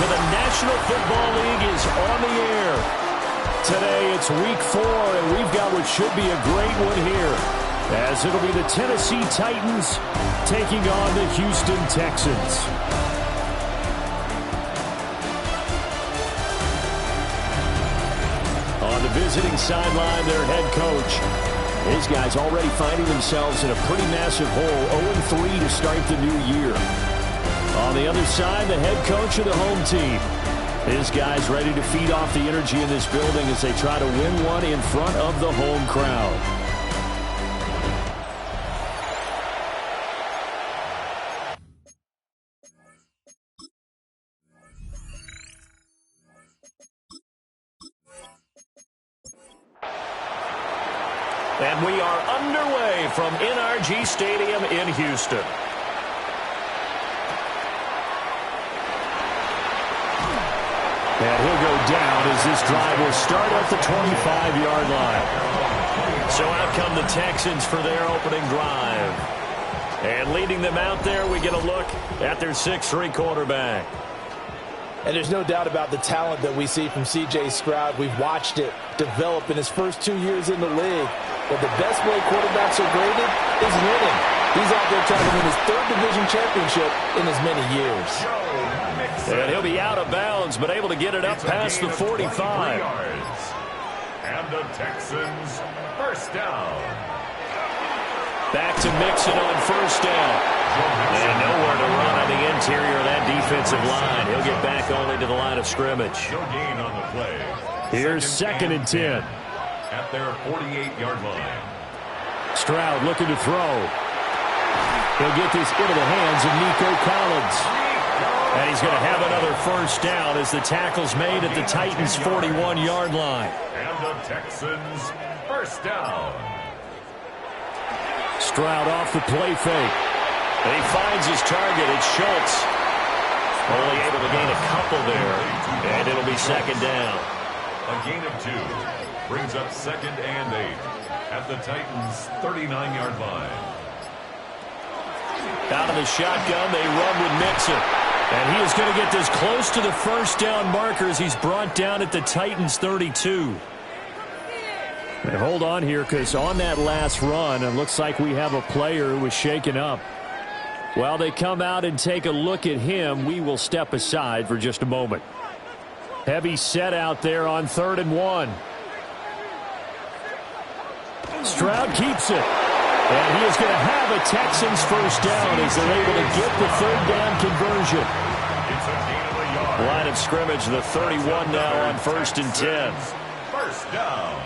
to the National Football League is on the air. Today it's week 4, and we've got what should be a great one here, as it'll be the Tennessee Titans taking on the Houston Texans. On the visiting sideline, their head coach. His guys already finding themselves in a pretty massive hole, 0-3 to start the new year. On the other side, the head coach of the home team. His guys ready to feed off the energy in this building as they try to win one in front of the home crowd. And we are underway from NRG Stadium in Houston. And he'll go down as this drive will start at the 25-yard line. So out come the Texans for their opening drive. And leading them out there, we get a look at their 6'3" quarterback. And there's no doubt about the talent that we see from C.J. Stroud. We've watched it develop in his first 2 years in the league. But the best way quarterbacks are graded is winning. He's out there trying to win his 3rd division championship in as many years. And he'll be out of bounds, but able to get it up past the 45. And the Texans first down. Back to Mixon on first down. And nowhere to run on the interior of that defensive line. He'll get back only to the line of scrimmage. No gain on the play. Here's 2nd and 10. At their 48-yard line. Stroud looking to throw. He'll get this into the hands of Nico Collins. And he's going to have another first down as the tackle's made at the Titans' 41-yard line. And the Texans first down. Stroud off the play fake. And he finds his target. It's Schultz. Only able to gain a couple there. And it'll be 2nd down. A gain of 2. Brings up 2nd and 8 at the Titans' 39-yard line. Out of the shotgun, they run with Mixon. And he is going to get this close to the first down marker as he's brought down at the Titans' 32. And hold on here, because on that last run, it looks like we have a player who was shaken up. While they come out and take a look at him, we will step aside for just a moment. Heavy set out there on 3rd and 1. Stroud keeps it. And he is going to have a Texans first down as they're able to get the 3rd down conversion. Line of scrimmage, the 31 now on 1st and 10. First down.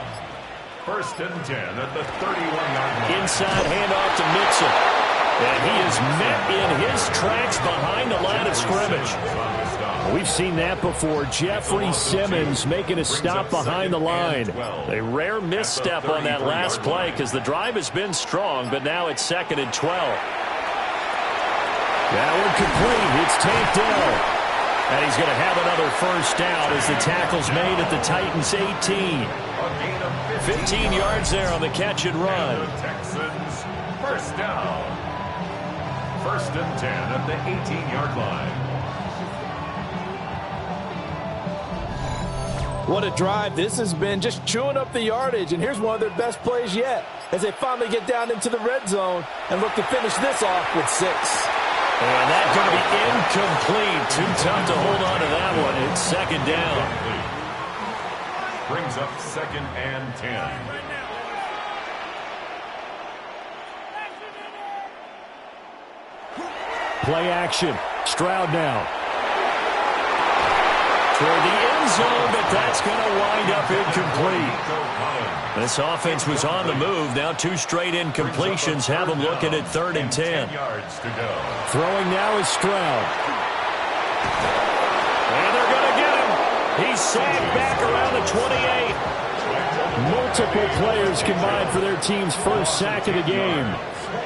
1st and 10 at the 31-yard line. Inside handoff to Mixon. And he is met in his tracks behind the line of scrimmage. We've seen that before. Jeffrey Simmons making a stop behind the line. A rare misstep on that last play because the drive has been strong, but now it's 2nd and 12. That one complete. It's tanked down. And he's going to have another first down as the tackle's made at the Titans' 18. 15 yards there on the catch and run. The Texans first down. 1st and 10 at the 18-yard line. What a drive this has been, just chewing up the yardage. And here's one of their best plays yet as they finally get down into the red zone and look to finish this off with 6. And that's going to be incomplete. Too tough to hold on to that one. It's 2nd down. Brings up 2nd and 10. Play action. Stroud now. Toward the end zone, but that's going to wind up incomplete. This offense was on the move. Now 2 straight incompletions have them looking at 3rd and 10. Throwing now is Stroud. And they're going to get him. He's sacked back around the 28. Multiple players combined for their team's first sack of the game.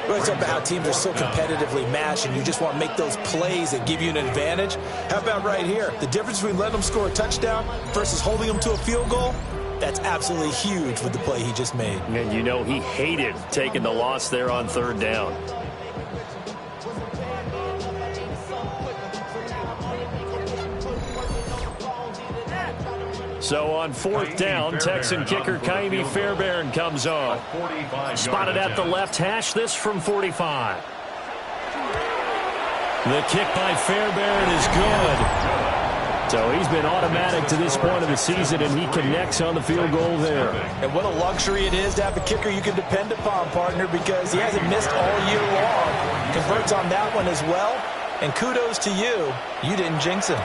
Well, it's about how teams are so competitively matched, and you just want to make those plays that give you an advantage. How about right here? The difference between letting them score a touchdown versus holding them to a field goal, that's absolutely huge with the play he just made. And you know he hated taking the loss there on 3rd down. So on fourth down, Texan kicker Kaimi Fairbairn comes on. Spotted at the left hash, this from 45. The kick by Fairbairn is good. So he's been automatic to this point of the season, and he connects on the field goal there. And what a luxury it is to have a kicker you can depend upon, partner, because he hasn't missed all year long. Converts on that one as well. And kudos to you. You didn't jinx him.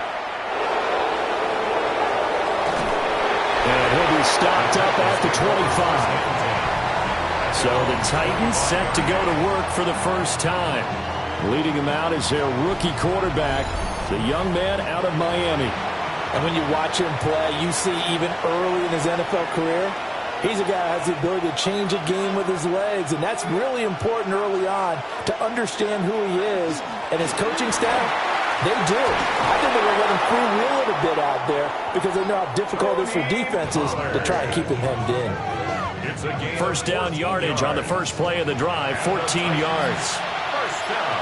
And he'll be stopped up at the 25. So the Titans set to go to work for the first time. Leading him out is their rookie quarterback, the young man out of Miami. And when you watch him play, you see even early in his NFL career, he's a guy who has the ability to change a game with his legs, and that's really important early on to understand who he is. And his coaching staff, they do. I think they're going to let him freewheel it a bit out there because they know how difficult it is for defenses to try and keep him hemmed in. First down yardage on the first play of the drive, 14 yards. First down.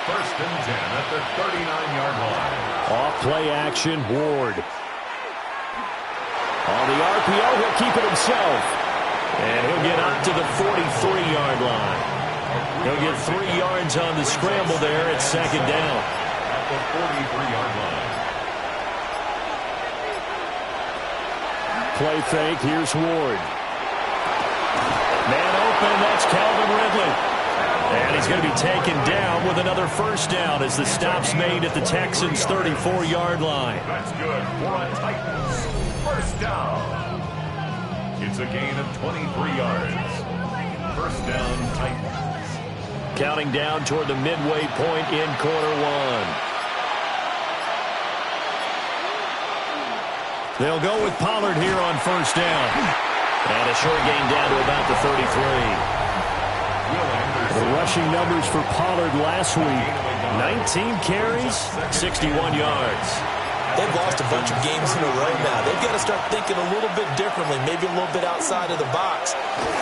First and 10 at the 39-yard line. Off play action, Ward. On the RPO, he'll keep it himself. And he'll get up to the 43-yard line. He'll get 3 yards on the scramble there at second down. At the 43-yard line. Play fake, here's Ward. Man open, that's Calvin Ridley. And he's going to be taken down with another first down as the stop's made at the Texans' 34-yard line. That's good for a Titans. First down. It's a gain of 23 yards. First down, Titans. Counting down toward the midway point in quarter one. They'll go with Pollard here on first down. And a short gain down to about the 33. The rushing numbers for Pollard last week, 19 carries, 61 yards. They've lost a bunch of games in a row now. They've got to start thinking a little bit differently, maybe a little bit outside of the box.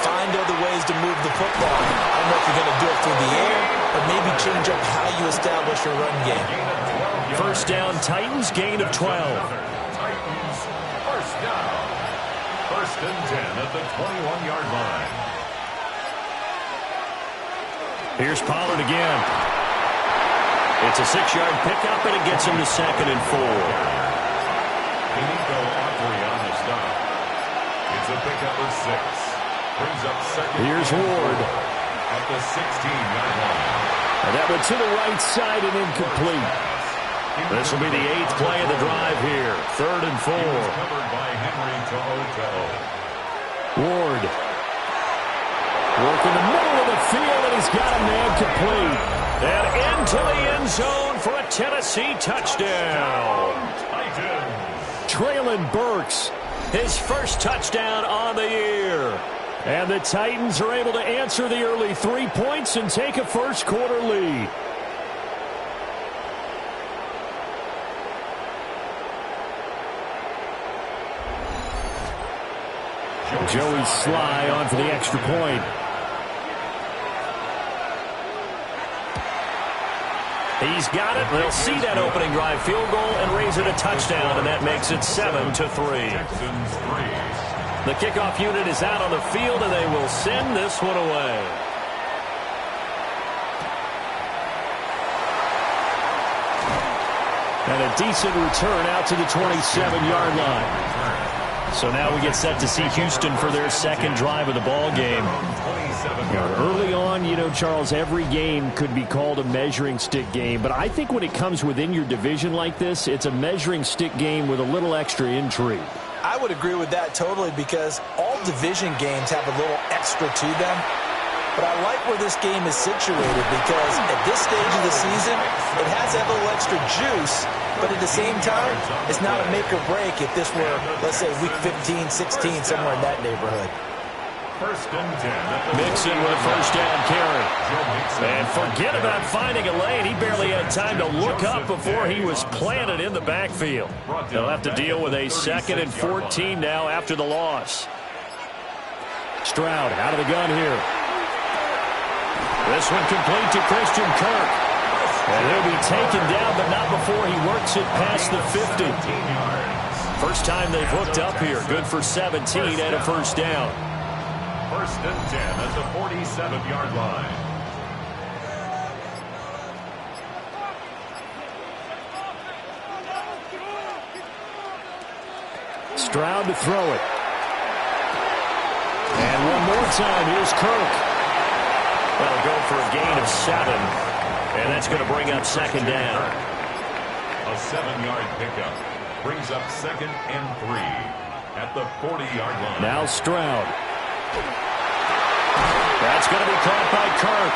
Find other ways to move the football. I don't know if you're going to do it through the air, or maybe change up how you establish your run game. First down, Titans, gain of 12. Titans, first down. First and 10 at the 21-yard line. Here's Pollard again. It's a 6-yard pickup, and it gets him to second and 4. Nico Autry on the stop. It's a pickup of 6. Brings up second. Here's Ward. At the 16-yard line. And that went to the right side and incomplete. This will be the 8th play of the drive here. Third and 4. He was covered by Henry To'o. Ward. Work in the middle of the field, and he's got a man complete. And into the end zone for a Tennessee touchdown. Titans. Traylon Burks, his first touchdown on the year. And the Titans are able to answer the early 3 points and take a first quarter lead. Joey Sly on for the extra point. He's got it. They'll see that opening drive field goal and raise it a touchdown, and that makes it 7-3. Texans 3. The kickoff unit is out on the field, and they will send this one away. And a decent return out to the 27-yard line. So now we get set to see Houston for their second drive of the ball game. Early on, you know, Charles, every game could be called a measuring stick game. But I think when it comes within your division like this, it's a measuring stick game with a little extra intrigue. I would agree with that totally because all division games have a little extra to them. But I like where this game is situated because at this stage of the season, it has that little extra juice. But at the same time, it's not a make or break if this were, let's say, week 15, 16, somewhere in that neighborhood. First and 10. Mixon with a first down carry. And forget about finding a lane. He barely had time to look up before he was planted in the backfield. They'll have to deal with a 2nd and 14 now after the loss. Stroud out of the gun here. This one complete to Christian Kirk. And he'll be taken down, but not before he works it past the 50. First time they've hooked up here. Good for 17 and a first down. First and 10 at the 47-yard line. Stroud to throw it. And one more time, here's Kirk. That'll go for a gain of 7. And that's going to bring up second down. A 7-yard pickup brings up second and 3 at the 40-yard line. Now Stroud. That's going to be caught by Kirk.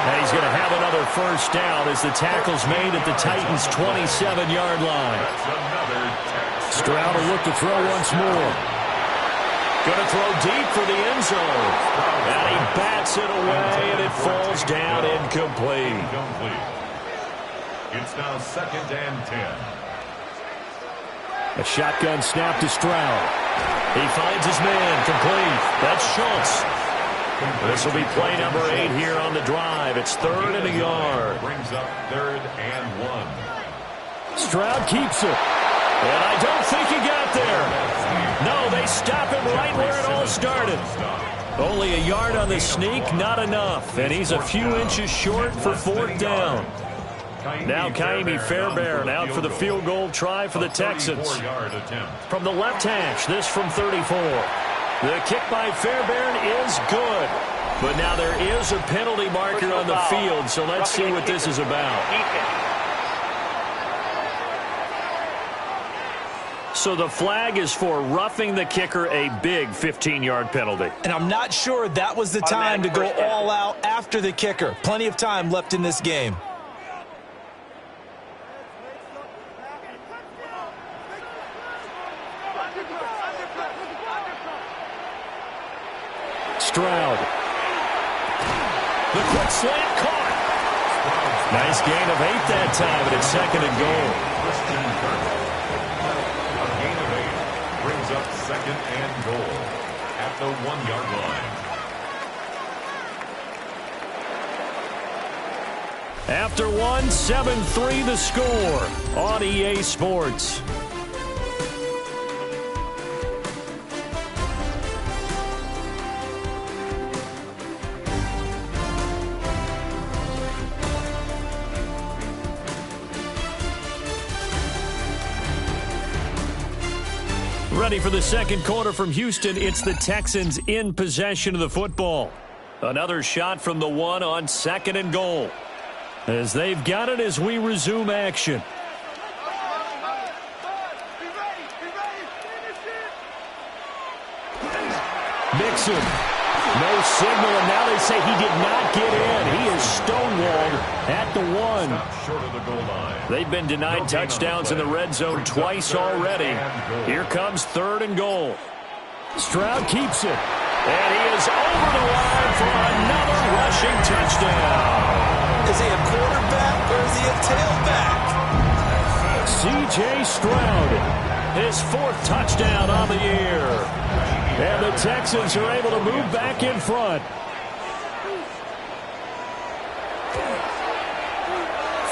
And he's going to have another first down as the tackle's made at the Titans' 27-yard line. Stroud will look to throw once more. Going to throw deep for the end zone. And he bats it away, and it falls down incomplete. It's now second and 10. A shotgun snap to Stroud. He finds his man, complete. That's Schultz. This will be play number 8 here on the drive. It's third and a yard. Brings up third and 1. Stroud keeps it. And I don't think he got there. No, they stop him right where it all started. Only a yard on the sneak, not enough. And he's a few inches short for fourth down. Now Kaimi Fairbairn out for the field goal try for the Texans. From the left hash, this from 34. The kick by Fairbairn is good. But now there is a penalty marker on the field, so let's see what this is about. So the flag is for roughing the kicker, a big 15-yard penalty. And I'm not sure that was the time to go all out after the kicker. Plenty of time left in this game. Stroud. The quick slant caught. Nice gain of 8 that time, and it's second and goal. A gain of 8 brings up second and goal at the 1-yard line. After one, 7-3 the score on EA Sports. Ready for the second quarter from Houston. It's the Texans in possession of the football. Another shot from the 1 on second and goal. As they've got it as we resume action. Mixon. No signal, and now they say he did not get in. He is stonewalled at the 1. Short of the goal line. They've been denied touchdowns in the red zone twice already. Here comes third and goal. Stroud keeps it. And he is over the line for another rushing touchdown. Is he a quarterback or is he a tailback? C.J. Stroud, his 4th touchdown on the year. And the Texans are able to move back in front.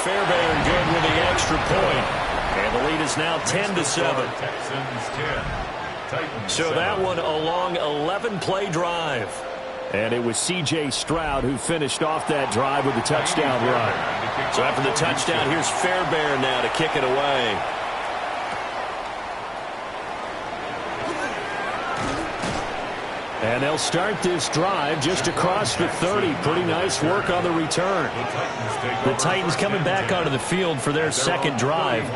Fairbairn good with the extra point. And the lead is now 10-7. Texans 10. Titans So 7. that one a long 11-play drive. And it was C.J. Stroud who finished off that drive with the touchdown run. So after the touchdown, here's Fairbairn now to kick it away. And they'll start this drive just across the 30. Pretty nice work on the return. The Titans coming back onto the field for their second drive.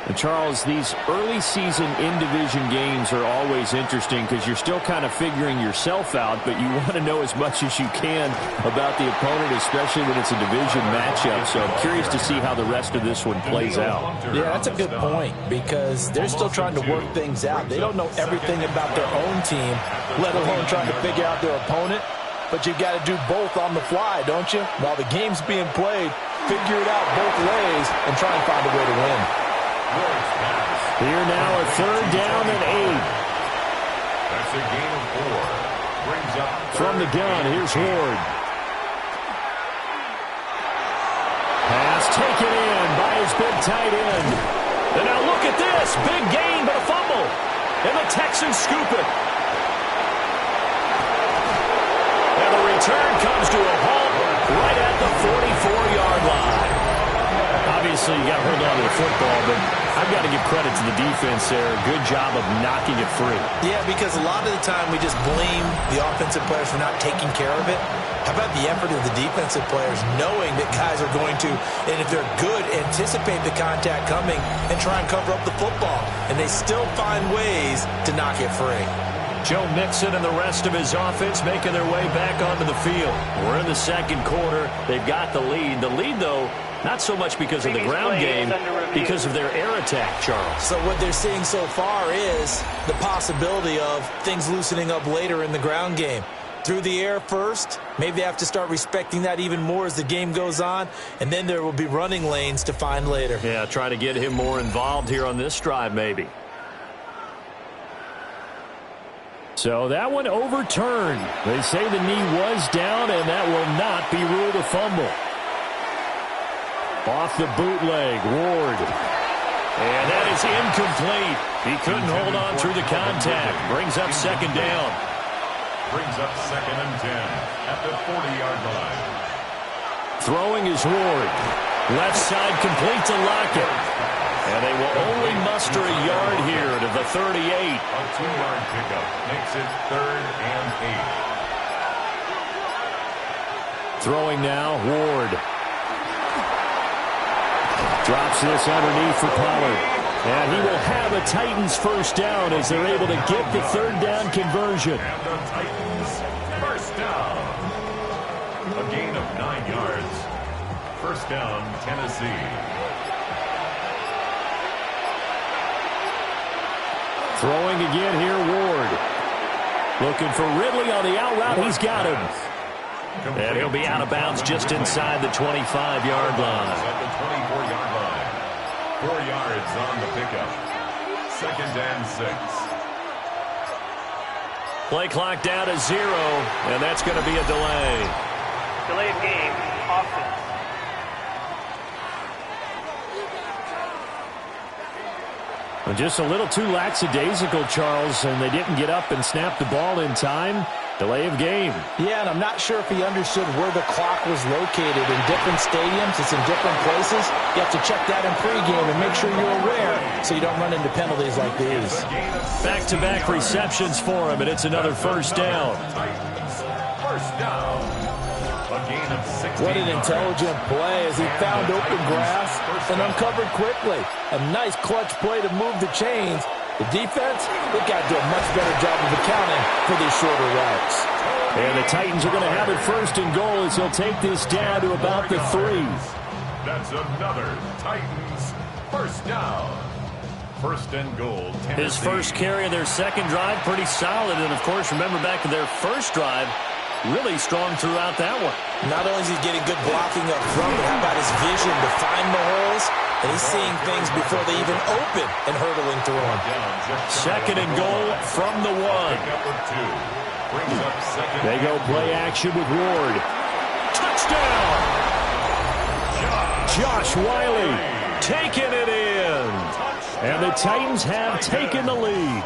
And Charles, these early season in-division games are always interesting because you're still kind of figuring yourself out, but you want to know as much as you can about the opponent, especially when it's a division matchup. So I'm curious to see how the rest of this one plays out. Yeah, that's a good point because they're still trying to work things out. They don't know everything about their own team, let alone trying to figure out their opponent. But you got to do both on the fly, don't you? While the game's being played, figure it out both ways and try and find a way to win. Here now a third down and 8. That's a gain of 4. Brings up From the gun, here's Ward. Pass taken in by his big tight end. And now look at this. Big gain, but a fumble. And the Texans scoop it. And the return comes to a halt right at the 44-yard line. Obviously, you got to hold on to the football, but I've got to give credit to the defense there. Good job of knocking it free. Yeah, because a lot of the time we just blame the offensive players for not taking care of it. How about the effort of the defensive players knowing that guys are going to, and if they're good, anticipate the contact coming and try and cover up the football. And they still find ways to knock it free. Joe Mixon and the rest of his offense making their way back onto the field. We're in the second quarter. They've got the lead. The lead, though, not so much because of the ground game, because of their air attack, Charles. So what they're seeing so far is the possibility of things loosening up later in the ground game. Through the air first, maybe they have to start respecting that even more as the game goes on, and then there will be running lanes to find later. Yeah, try to get him more involved here on this drive maybe. So that one overturned. They say the knee was down, and that will not be ruled a fumble. Off the bootleg, Ward. And that is incomplete. He couldn't hold on through the contact. Brings up second down. Brings up 2nd and 10 at the 40-yard line. Throwing is Ward. Left side complete to Lockett. And they will only muster a yard here to the 38. A 2-yard pickup makes it 3rd and 8. Throwing now, Ward. Drops this underneath for Pollard. And he will have a Titans first down as they're able to get the third down conversion. And the Titans first down. A gain of 9 yards. First down, Tennessee. Throwing again here, Ward. Looking for Ridley on the out route. He's got him. And he'll be out of bounds just inside the 25-yard line. At the 24-yard line. 4 yards on the pickup. 2nd and 6. Play clock down to 0, and that's going to be a delay. Delay of game, offense. Just a little too lackadaisical, Charles, and they didn't get up and snap the ball in time. Delay of game. Yeah, and I'm not sure if he understood where the clock was located. In different stadiums, it's in different places. You have to check that in pregame and make sure you're aware so you don't run into penalties like these. Back-to-back receptions for him, and it's another first down. First down. A gain of 16 What an intelligent play as he found open grass and uncovered quickly. A nice clutch play to move the chains. The defense, they've got to do a much better job of accounting for these shorter routes. And the Titans are going to have it first and goal as they'll take this down to about the 3. That's another Titans first down. First and goal, Tennessee. His first carry of their second drive, pretty solid. And, of course, remember back to their first drive, really strong throughout that one. Not only is he getting good blocking up front, but how about his vision to find the holes? And he's seeing things before they even open and hurtling through them. Second and goal from the 1. They go play action with Ward. Touchdown! Josh Wiley taking it in. And the Titans have taken the lead.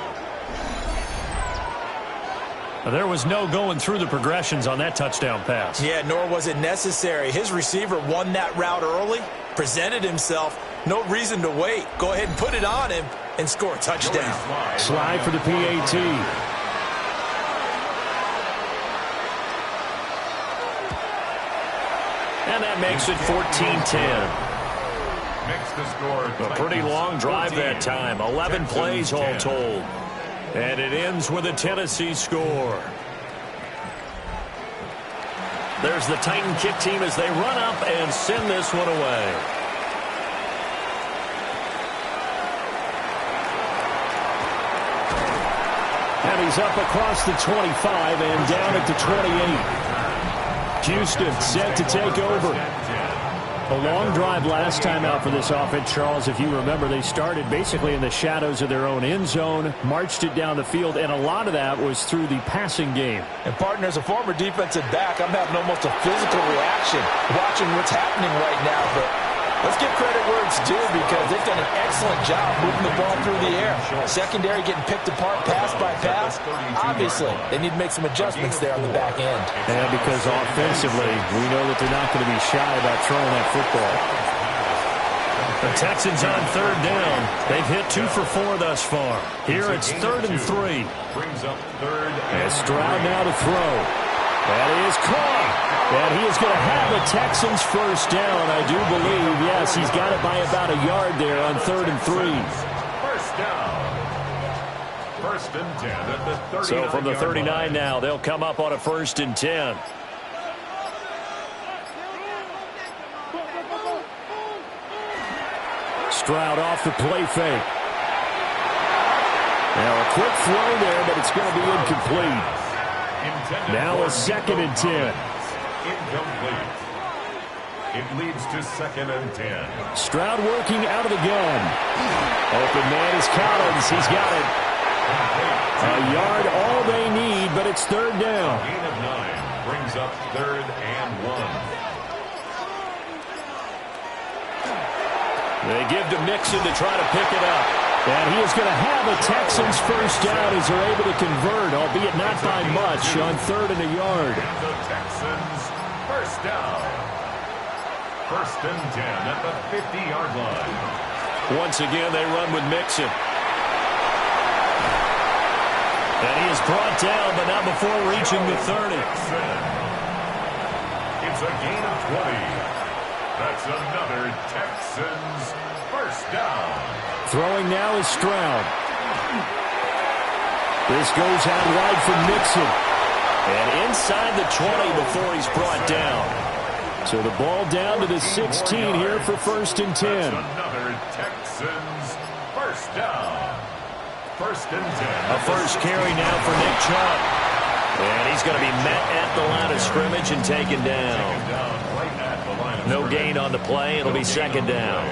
There was no going through the progressions on that touchdown pass. Yeah, nor was it necessary. His receiver won that route early, presented himself. No reason to wait. Go ahead and put it on him and score a touchdown. Slide for the PAT. And that makes it 14-10. A pretty long drive that time. 11 plays all told. And it ends with a Tennessee score. There's the Titan kick team as they run up and send this one away. And he's up across the 25 and down at the 28. Houston set to take over. A long drive last time out for this offense, Charles. If you remember, they started basically in the shadows of their own end zone, marched it down the field, and a lot of that was through the passing game. And, partner, as a former defensive back, I'm having almost a physical reaction watching what's happening right now. But Let's give credit where it's due because they've done an excellent job moving the ball through the air. Secondary getting picked apart pass by pass. Obviously, they need to make some adjustments there on the back end. Yeah, because offensively, we know that they're not going to be shy about throwing that football. The Texans on third down. They've hit 2 for 4 thus far. Here it's 3rd and 3. Brings up 3rd and Stroud now to throw. That is caught. And he is going to have the Texans first down, I do believe. Yes, he's got it by about a yard there on 3rd and 3. First down. 1st and 10 at the 39. So from the 39 now, they'll come up on a 1st and 10. Stroud off the play fake. Now a quick throw there, but it's going to be incomplete. Now a 2nd and 10. Incomplete. It leads to 2nd and 10. Stroud working out of the gun. Open man is Collins. He's got it. A yard all they need, but it's 3rd down. Gain of 9 brings up 3rd and 1. They give to Mixon to try to pick it up. And he is going to have a Texans first down as they're able to convert, albeit not by much, on 3rd and a yard. The Texans first down. 1st and 10 at the 50-yard line. Once again, they run with Mixon. And he is brought down, but not before reaching the 30. It's a gain of 20. That's another Texans first down. Throwing now is Stroud. This goes out wide for Mixon. And inside the 20 before he's brought down. So the ball down to the 16 here for 1st and 10. That's another Texans first down. 1st and 10. A first carry now for Nick Chubb. And he's going to be met at the line of scrimmage and taken down. No gain on the play. It'll be 2nd down.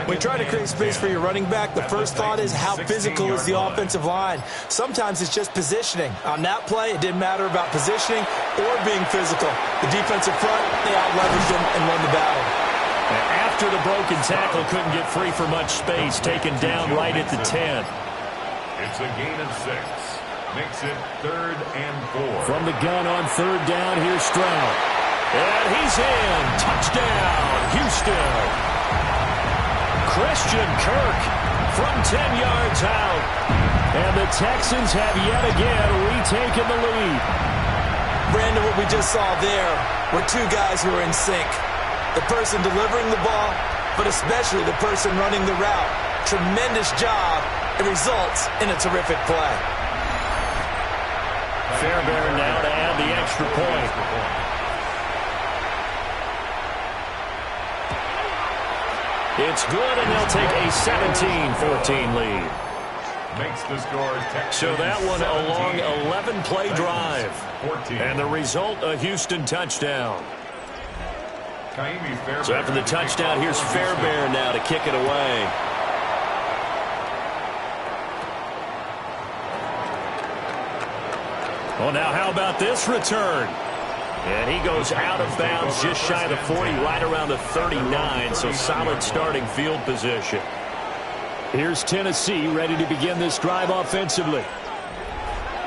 When you try to create space for your running back, the first thought is how physical is the offensive line. Sometimes it's just positioning. On that play, it didn't matter about positioning or being physical. The defensive front, they out-leveraged them and won the battle. After the broken tackle, couldn't get free for much space. Taken down right at the 10. It's a gain of 6. Makes it 3rd and 4. From the gun on 3rd down, here's Stroud. And he's in. Touchdown, Houston. Christian Kirk from 10 yards out. And the Texans have yet again retaken the lead. Brandon, what we just saw there were 2 guys who are in sync. The person delivering the ball, but especially the person running the route. Tremendous job. It results in a terrific play. Fairbairn now to add the extra point. It's good, and they'll take a 17-14 lead. Makes the score Texans. So that one a long 11-play drive. 14. And the result, a Houston touchdown. Fairbairn. So after the touchdown, here's Fairbairn now to kick it away. Well, now how about this return? And he goes out of bounds just shy of the 40, right around the 39, so solid starting field position. Here's Tennessee ready to begin this drive offensively.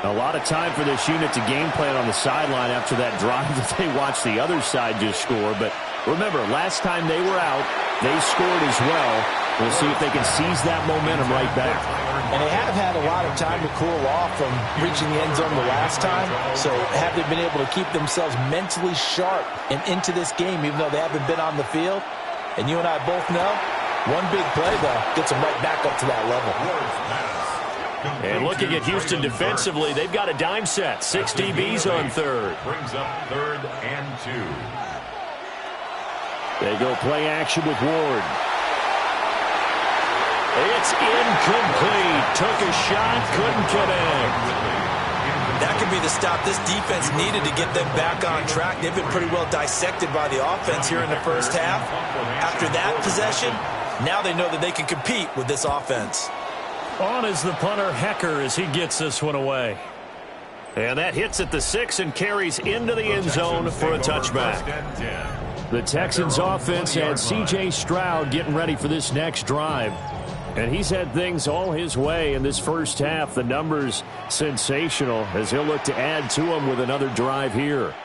A lot of time for this unit to game plan on the sideline after that drive that they watched the other side just score. But remember, last time they were out, they scored as well. We'll see if they can seize that momentum right back. And they have had a lot of time to cool off from reaching the end zone the last time. So have they been able to keep themselves mentally sharp and into this game, even though they haven't been on the field? And you and I both know, one big play, though, gets them right back up to that level. And looking at Houston defensively, they've got a dime set. 6 DBs on 3rd. Brings up 3rd and 2. They go play action with Ward. It's incomplete. Took a shot, couldn't connect. That could be the stop this defense needed to get them back on track. They've been pretty well dissected by the offense here in the first half. After that possession, now they know that they can compete with this offense. On is the punter, Hecker, as he gets this one away. And that hits at the 6 and carries into the end zone for a touchback. The Texans offense and C.J. Stroud getting ready for this next drive. And he's had things all his way in this first half. The numbers sensational as he'll look to add to them with another drive here.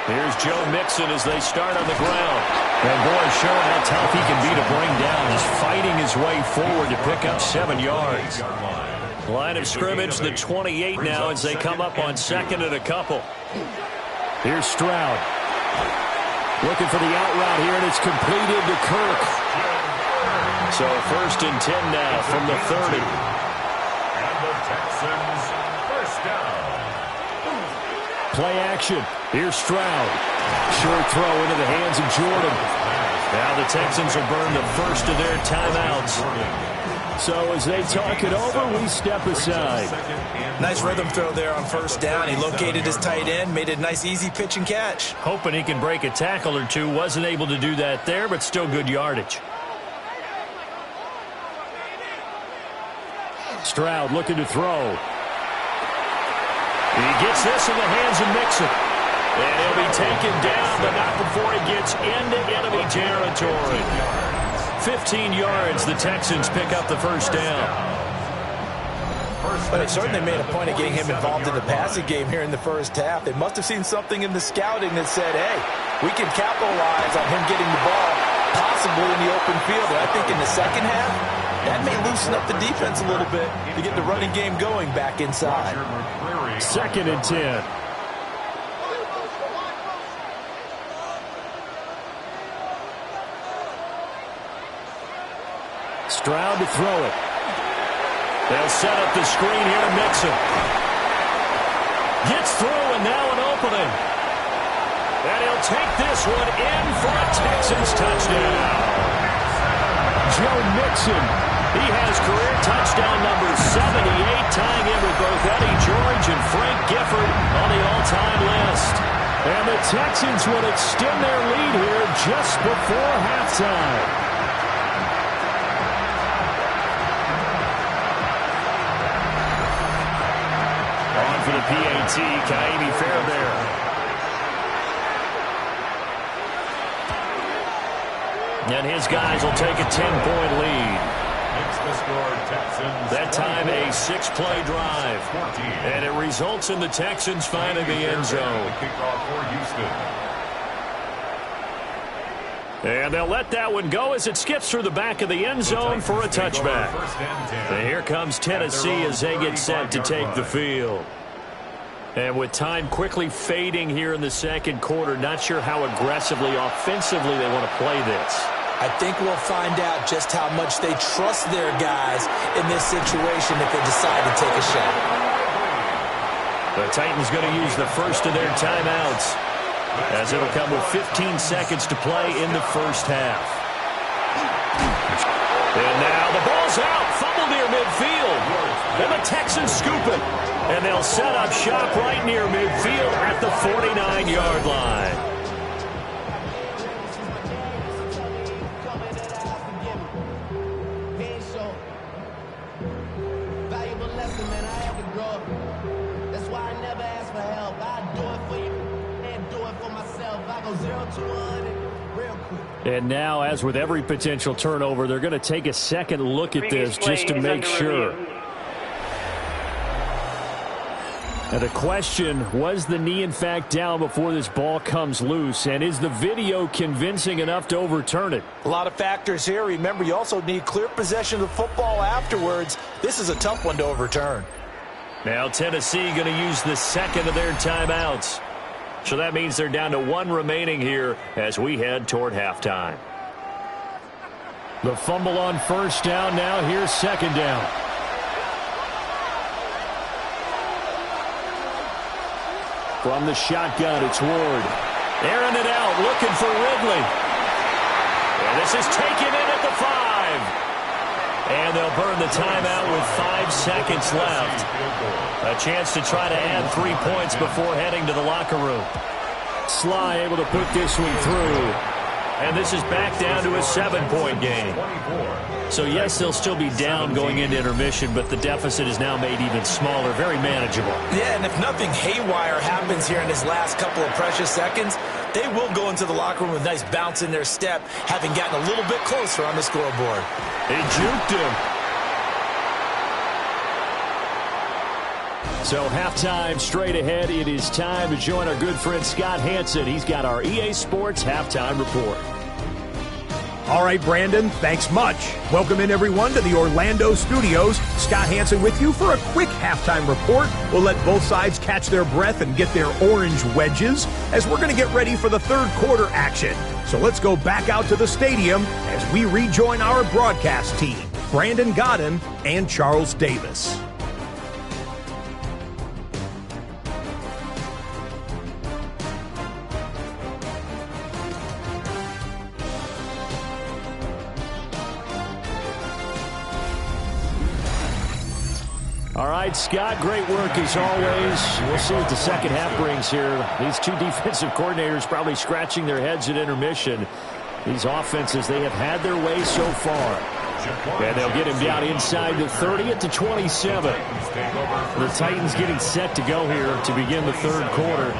Here's Joe Mixon as they start on the ground. And boy, showing how tough he can be to bring down. Just fighting his way forward to pick up 7 yards. Line of scrimmage, the 28 now as they come up on second and a couple. Here's Stroud. Looking for the out route here, and it's completed to Kirk. So 1st and 10 now from the 30. And the Texans first down. Play action. Here's Stroud. Short throw into the hands of Jordan. Now the Texans will burn the first of their timeouts. So as they talk it over, we step aside. Nice rhythm throw there on 1st down. He located his tight end, made it a nice easy pitch and catch. Hoping he can break a tackle or two. Wasn't able to do that there, but still good yardage. Stroud looking to throw. He gets this in the hands of Mixon. And he'll be taken down, but not before he gets into enemy territory. 15 yards, the Texans pick up the first down. But they certainly made a point of getting him involved in the passing game here in the first half. They must have seen something in the scouting that said, hey, we can capitalize on him getting the ball, possibly in the open field. And I think in the second half, that may loosen up the defense a little bit to get the running game going back inside. 2nd and 10. Stroud to throw it. They'll set up the screen here to Mixon. Gets through and now an opening. And he'll take this one in for a Texans touchdown. Joe Mixon. He has career touchdown number 78, tying in with both Eddie George and Frank Gifford on the all-time list. And the Texans will extend their lead here just before halftime. For the PAT, Kaimi Fairbairn. And his guys will take a 10-point lead. That time a 6-play drive. And it results in the Texans finding the end zone. And they'll let that one go as it skips through the back of the end zone for a touchback. And here comes Tennessee as they get set to take the field. And with time quickly fading here in the second quarter, not sure how aggressively, offensively they want to play this. I think we'll find out just how much they trust their guys in this situation if they decide to take a shot. The Titans going to use the first of their timeouts as it'll come with 15 seconds to play in the first half. And now the ball's out, fumbled near midfield. And the Texans scoop it. And they'll set up shop right near midfield at the 49-yard line. And now, as with every potential turnover, they're going to take a second look at this just to make sure. Now the question, was the knee in fact down before this ball comes loose? And is the video convincing enough to overturn it? A lot of factors here. Remember, you also need clear possession of the football afterwards. This is a tough one to overturn. Now Tennessee going to use the second of their timeouts. So that means they're down to one remaining here as we head toward halftime. The fumble on first down now. Here's second down. From the shotgun, it's Ward. Airing it out, looking for Ridley. And this is taken in at the 5. And they'll burn the timeout with 5 seconds left. A chance to try to add 3 points before heading to the locker room. Sly able to put this one through. And this is back down to a 7-point game. So, yes, they'll still be down going into intermission, but the deficit is now made even smaller, very manageable. Yeah, and if nothing haywire happens here in his last couple of precious seconds, they will go into the locker room with a nice bounce in their step, having gotten a little bit closer on the scoreboard. He juked him. So halftime straight ahead. It is time to join our good friend Scott Hanson. He's got our EA Sports halftime report. All right, Brandon, thanks much. Welcome in, everyone, to the Orlando studios. Scott Hanson with you for a quick halftime report. We'll let both sides catch their breath and get their orange wedges as we're going to get ready for the third quarter action. So let's go back out to the stadium as we rejoin our broadcast team, Brandon Godden and Charles Davis. All right, Scott, great work as always. We'll see what the second half brings here. These two defensive coordinators probably scratching their heads at intermission. These offenses, they have had their way so far. And they'll get him down inside the 30 at the 27. The Titans getting set to go here to begin the third quarter.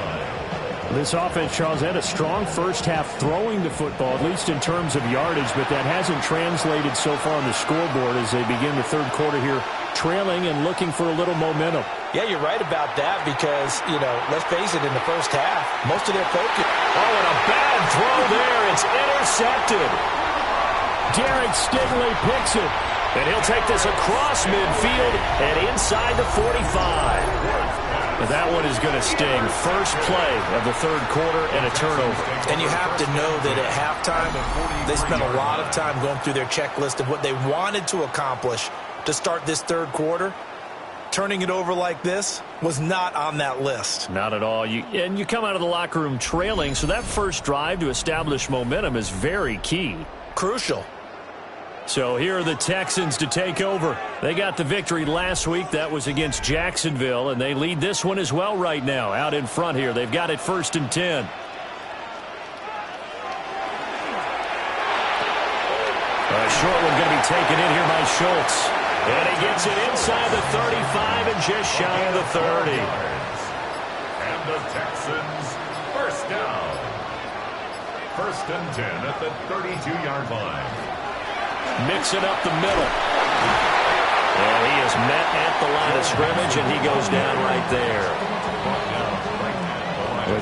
This offense, Charles, had a strong first half throwing the football, at least in terms of yardage, but that hasn't translated so far on the scoreboard as they begin the third quarter here, trailing and looking for a little momentum. Yeah, you're right about that because, let's face it, in the first half, most of their focus. Oh, and a bad throw there. It's intercepted. Derek Stingley picks it, and he'll take this across midfield and inside the 45. But that one is going to sting. First play of the third quarter and a turnover. And you have to know that at halftime, they spent a lot of time going through their checklist of what they wanted to accomplish to start this third quarter. Turning it over like this was not on that list. Not at all. And you come out of the locker room trailing, so that first drive to establish momentum is very key. Crucial. So here are the Texans to take over. They got the victory last week. That was against Jacksonville, and they lead this one as well right now. Out in front here. They've got it 1st and 10. A short one going to be taken in here by Schultz. And he gets it inside the 35 and just shy of the 30. And the Texans first down. 1st and 10 at the 32-yard line. Mixing up the middle. And he is met at the line of scrimmage, and he goes down right there.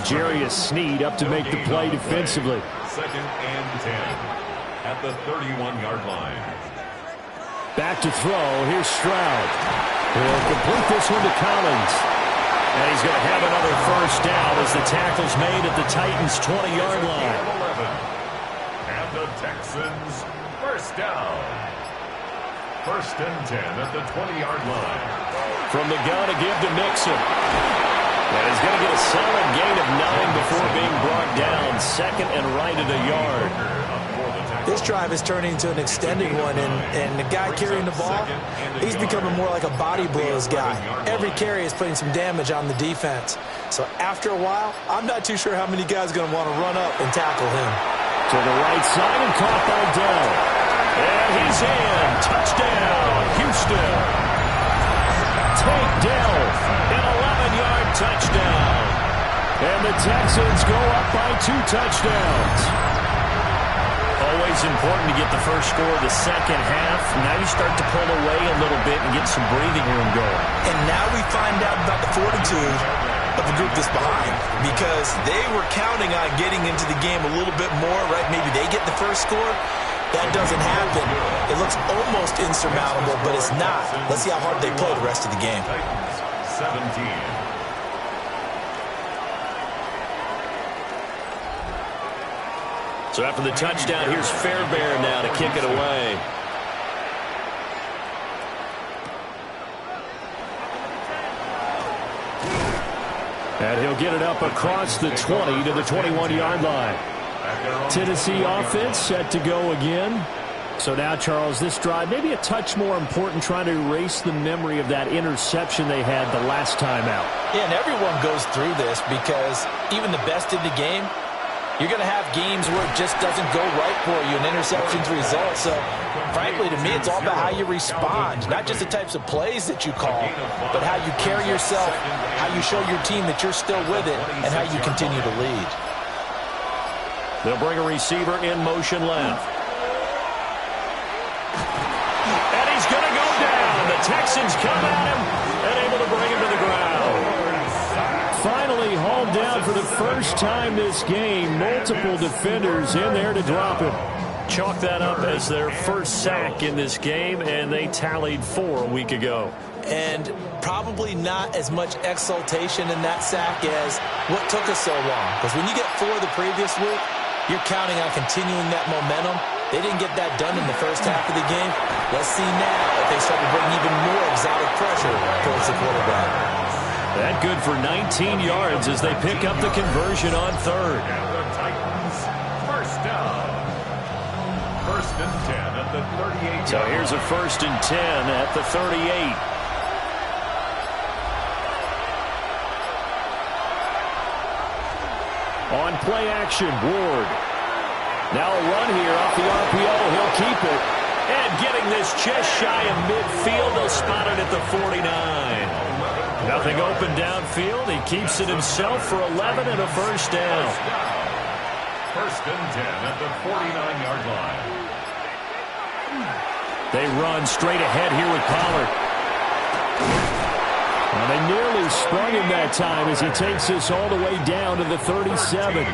Jarius Sneed up to make the play defensively. 2nd and 10 at the 31-yard line. Back to throw. Here's Stroud. He'll complete this one to Collins. And he's going to have another first down as the tackle's made at the Titans' 20-yard line. 11. And the Texans first down. 1st and 10 at the 20-yard line. From the gun to give to Mixon. And he's going to get a solid gain of 9 before being brought down. 2nd and right at a yard. This drive is turning into an extended one, and the guy carrying the ball, he's becoming more like a body blows guy. Every carry is putting some damage on the defense. So after a while, I'm not too sure how many guys are going to want to run up and tackle him. To the right side and caught by Dell. And he's in. Touchdown, Houston. Take Dell. An 11-yard touchdown. And the Texans go up by 2 touchdowns. Always important to get the first score of the second half. Now you start to pull away a little bit and get some breathing room going. And now we find out about the fortitude of the group that's behind, because they were counting on getting into the game a little bit more, right? Maybe they get the first score. That doesn't happen. It looks almost insurmountable, but it's not. Let's see how hard they play the rest of the game. 17. So after the touchdown, here's Fairbairn now to kick it away. And he'll get it up across the 20 to the 21-yard line. Tennessee offense set to go again. So now, Charles, this drive maybe a touch more important, trying to erase the memory of that interception they had the last time out. Yeah, and everyone goes through this because even the best in the game, You're going to have games where it just doesn't go right for you and interceptions result. So, frankly, to me, it's all about how you respond, not just the types of plays that you call, but how you carry yourself, how you show your team that you're still with it, and how you continue to lead. They'll bring a receiver in motion left. And he's going to go down. The Texans come at him and able to bring him to the ground. Finally hauled down for the first time this game. Multiple defenders in there to drop him. Chalk that up as their first sack in this game, and they tallied 4 a week ago. And probably not as much exultation in that sack as what took us so long. Because when you get 4 the previous week, you're counting on continuing that momentum. They didn't get that done in the first half of the game. Let's see now if they start to bring even more exotic pressure towards the quarterback. That good for 19 yards as they pick up the conversion on 3rd. And the Titans, first down. 1st and 10 at the 38. So here's a 1st and 10 at the 38. On play action, Ward. Now a run here off the RPO. He'll keep it. And getting this just shy of midfield. They'll spot it at the 49. Nothing open downfield. He keeps it himself for 11 and a first down. 1st and 10 at the 49-yard line. They run straight ahead here with Pollard. Well, they nearly sprung him that time as he takes this all the way down to the 37.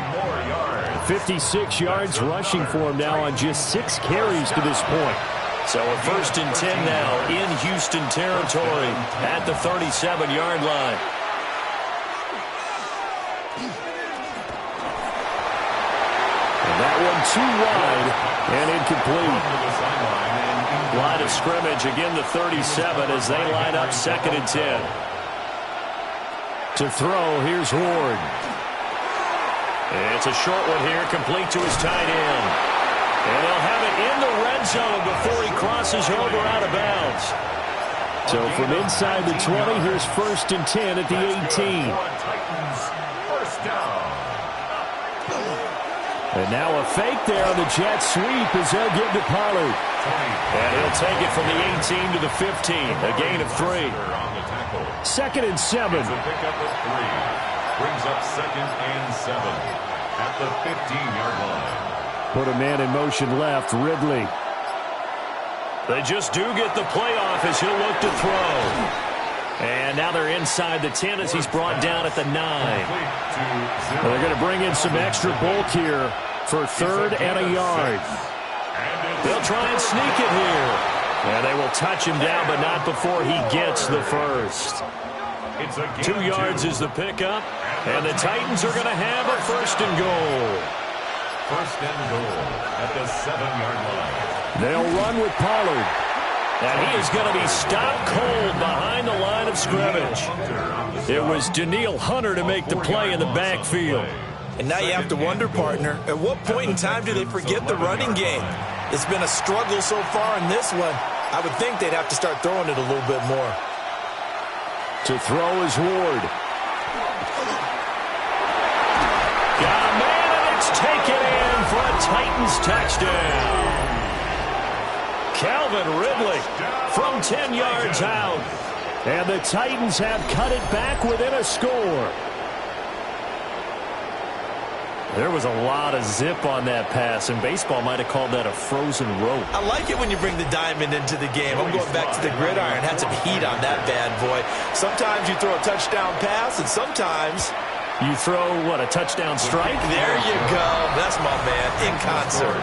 56 yards rushing for him now on just 6 carries to this point. So a 1st and 10 now in Houston territory at the 37-yard line. And that one too wide and incomplete. Line of scrimmage again the 37 as they line up 2nd and 10. To throw, here's Ward. It's a short one here, complete to his tight end. And they'll have it in the red zone before he crosses over out of bounds. So from inside the 20, here's 1st and 10 at the 18. First down. And now a fake there on the jet sweep as they'll give to Pollard. And he'll take it from the 18 to the 15, a gain of 3. 2nd and 7. It's a pickup of 3. Brings up 2nd and 7 at the 15-yard line. Put a man in motion left, Ridley. They just do get the playoff as he'll look to throw. And now they're inside the 10 as he's brought down at the 9. They're going to bring in some extra bulk here for 3rd and a yard. They'll try and sneak it here. And they will touch him down, but not before he gets the first. 2 yards is the pickup, and the Titans are going to have a 1st and goal. 1st and goal at the 7-yard line. They'll run with Pollard. And he is going to be stopped cold behind the line of scrimmage. It was Danielle Hunter to make the play in the backfield. And now you have to wonder, partner, at what point in time do they forget the running game? It's been a struggle so far in this one. I would think they'd have to start throwing it a little bit more. To throw is Ward. Got a man, and it's taken in for a Titans touchdown. Calvin Ridley from 10 yards out. And the Titans have cut it back within a score. There was a lot of zip on that pass, and baseball might have called that a frozen rope. I like it when you bring the diamond into the game. I'm going back to the gridiron. Had some heat on that bad boy. Sometimes you throw a touchdown pass, and sometimes you throw, what, a touchdown strike? There you go. That's my man, in concert.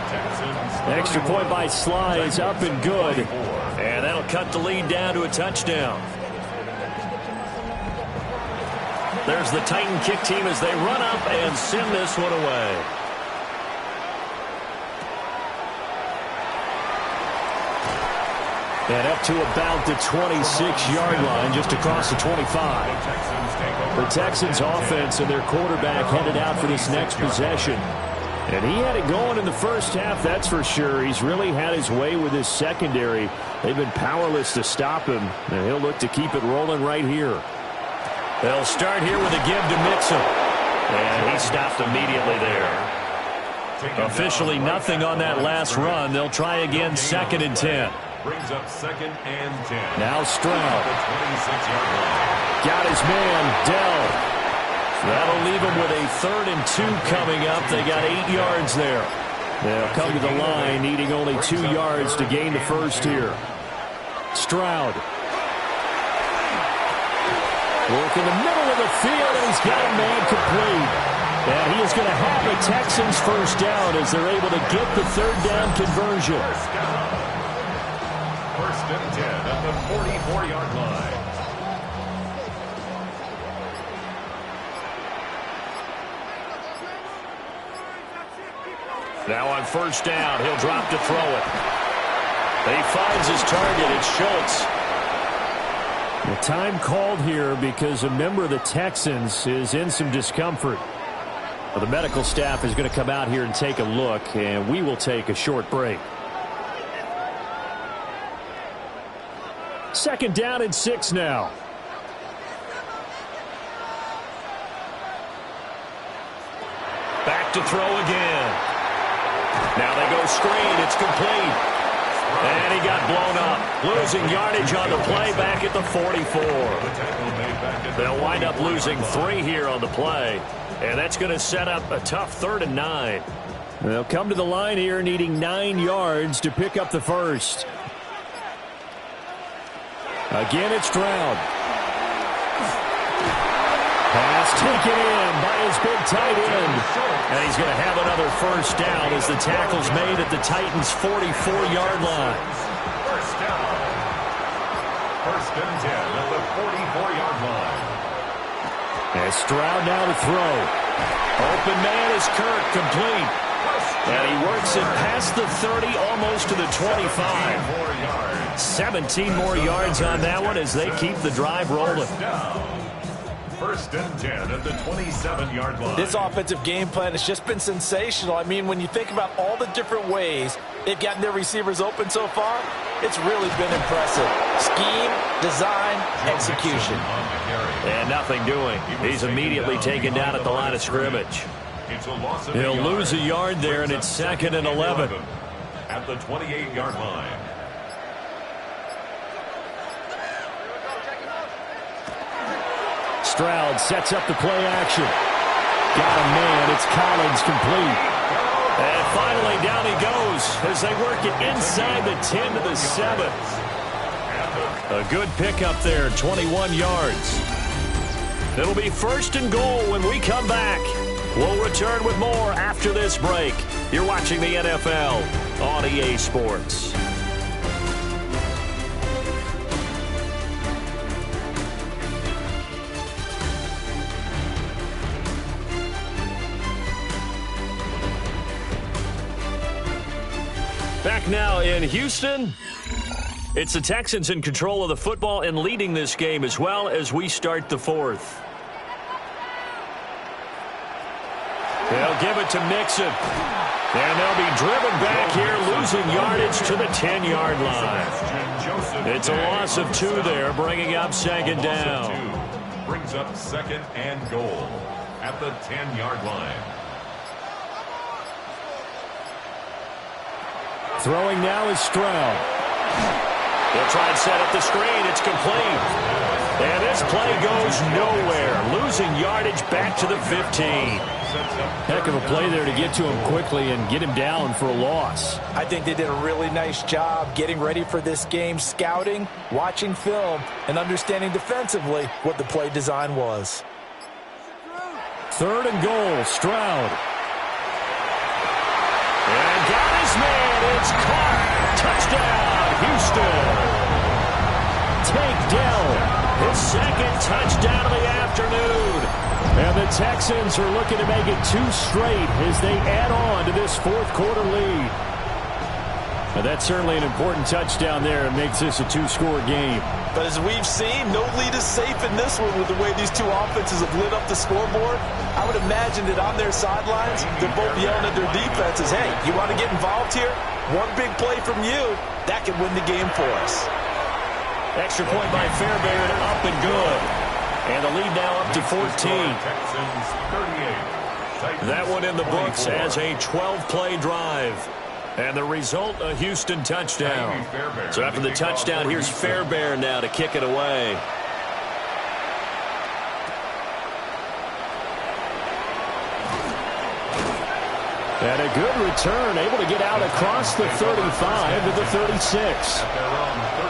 Extra point by Sly is up and good. And that'll cut the lead down to a touchdown. There's the Titan kick team as they run up and send this one away. And up to about the 26-yard line, just across the 25. The Texans offense and their quarterback headed out for this next possession. And he had it going in the first half, that's for sure. He's really had his way with his secondary. They've been powerless to stop him, and he'll look to keep it rolling right here. They'll start here with a give to Mixon. And he stopped immediately there. Officially nothing on that last run. They'll try again 2nd and 10. Brings up 2nd and 10. Now Stroud. The 26-yard line. Got his man, Dell. That'll leave him with a 3rd and 2 coming up. They got 8 yards there. They'll come to the line needing only 2 yards to gain the first here. Stroud. Work in the middle of the field, and he's got a man complete. And he is going to have the Texans first down as they're able to get the 3rd down conversion. First and 10 at the 44-yard line. Now on first down, he'll drop to throw it. He finds his target. It's Schultz. The time called here because a member of the Texans is in some discomfort. Well, the medical staff is going to come out here and take a look, and we will take a short break. 2nd down and 6 now. Back to throw again. Now they go screen. It's complete. And he got blown up. Losing yardage on the play back at the 44. They'll wind up losing 3 here on the play. And that's going to set up a tough 3rd and 9. They'll come to the line here needing 9 yards to pick up the first. Again, it's Stroud. Pass taken in by his big tight end. And he's going to have another first down as the tackle's made at the Titans' 44-yard line. First down. First and 10 at the 44-yard line. And Stroud now to throw. Open man is Kirk, complete. And he works it past the 30, almost to the 25. 17 more yards on that one as they keep the drive rolling. First and 10 at the 27-yard line. This offensive game plan has just been sensational. I mean, when you think about all the different ways they've gotten their receivers open so far, it's really been impressive. Scheme, design, execution. And nothing doing. He's immediately taken down at the line of scrimmage. He'll lose a yard there, and it's 2nd and 11. At the 28-yard line. Stroud sets up the play action. Got a man. It's Collins, complete. And finally down he goes as they work it inside the 10 to the 7. A good pickup there, 21 yards. It'll be 1st and goal when we come back. We'll return with more after this break. You're watching the NFL on EA Sports. Back now in Houston. It's the Texans in control of the football and leading this game as well as we start the 4th. They'll give it to Mixon. And they'll be driven back here, losing yardage to the 10-yard line. It's a loss of 2 there, bringing up 2nd down. Brings up 2nd and goal at the 10-yard line. Throwing now is Stroud. They'll try and set up the screen. It's complete. And this play goes nowhere. Losing yardage back to the 15. Heck of a play there to get to him quickly and get him down for a loss. I think they did a really nice job getting ready for this game, scouting, watching film, and understanding defensively what the play design was. 3rd and goal, Stroud. And got his man. It's caught. Touchdown, Houston. Tank Dell, his 2nd touchdown of the afternoon. And the Texans are looking to make it 2 straight as they add on to this 4th quarter lead. And that's certainly an important touchdown there. It makes this a 2-score game. But as we've seen, no lead is safe in this one with the way these 2 offenses have lit up the scoreboard. I would imagine that on their sidelines, they're both yelling at their defenses, hey, you want to get involved here? One big play from you, that could win the game for us. Extra point by Fairbairn, up and good. And the lead now up to 14. Texans 38, That one in the books as a 12-play drive. And the result, a Houston touchdown. So after the touchdown, here's Fairbairn now to kick it away. And a good return, able to get out across the 35 to the 36.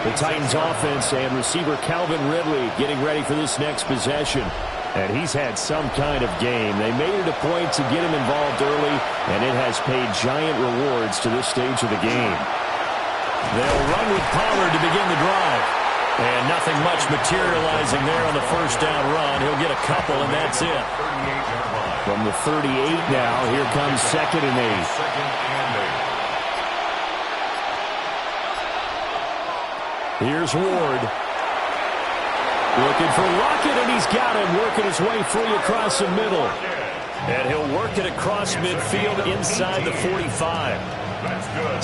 The Titans offense and receiver Calvin Ridley getting ready for this next possession. And he's had some kind of game. They made it a point to get him involved early, and it has paid giant rewards to this stage of the game. They'll run with Pollard to begin the drive. And nothing much materializing there on the first down run. He'll get a couple, and that's it. From the 38 now, here comes 2nd and 8. Here's Ward. Looking for Lockett, and he's got him, working his way free across the middle. And he'll work it across midfield inside the 45.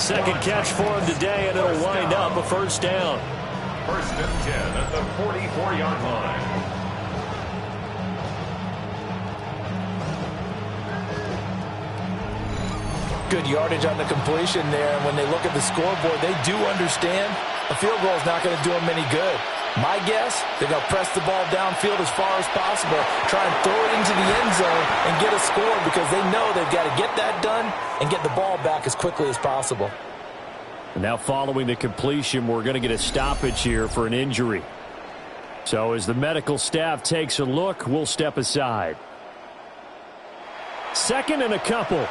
Second catch for him today, and it'll wind up a first down. 1st and 10 at the 44-yard line. Good yardage on the completion there. And when they look at the scoreboard, they do understand a field goal is not going to do them any good. My guess, they're going to press the ball downfield as far as possible, try and throw it into the end zone and get a score because they know they've got to get that done and get the ball back as quickly as possible. Now following the completion, we're going to get a stoppage here for an injury. So as the medical staff takes a look, we'll step aside. 2nd and a couple.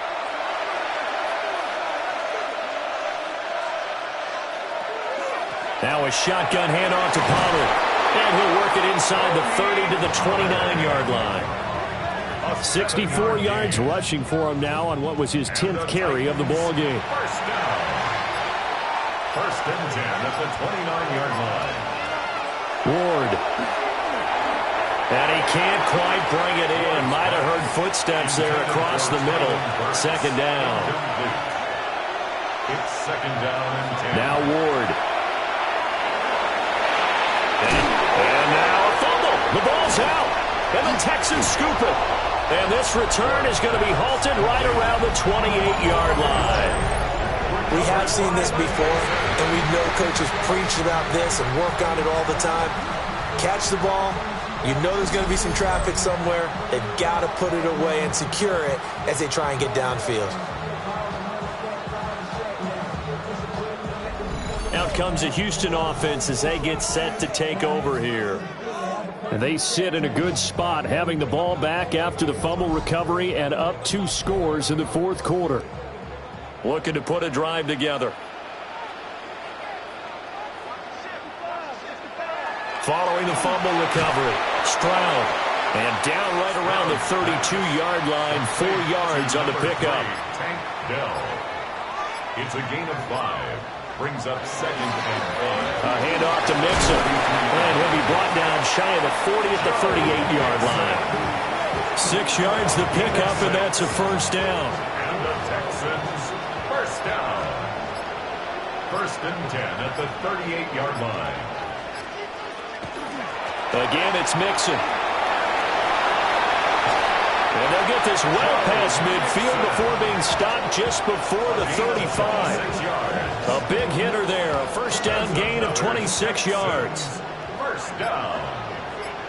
Now a shotgun handoff to Pollard. And he'll work it inside the 30 to the 29-yard line. 64 yards rushing for him now on what was his 10th carry of the ball game. 1st and 10 at the 29-yard line. Ward. And he can't quite bring it in. Might have heard footsteps there across the middle. 2nd down. It's 2nd down and 10. Now Ward. And now a fumble. The ball's out. And the Texans scoop it. And this return is going to be halted right around the 28-yard line. We have seen this before, and we know coaches preach about this and work on it all the time. Catch the ball. You know there's going to be some traffic somewhere. They've got to put it away and secure it as they try and get downfield. Out comes a Houston offense as they get set to take over here. And they sit in a good spot, having the ball back after the fumble recovery and up 2 scores in the 4th quarter. Looking to put a drive together. Following the fumble recovery, Stroud. And down right around the 32-yard line, 4 yards on the pickup. Tank Dell. It's a gain of 5. Brings up 2nd and 5. A handoff to Mixon. And he'll be brought down shy of the 40 at the 38-yard line. 6 yards the pickup, and that's a first down. And the Texans, first down. 1st and 10 at the 38-yard line. Again, it's Mixon. And they'll get this well past midfield before being stopped just before the 35. A big hitter there. A first down gain of 26 yards. First down.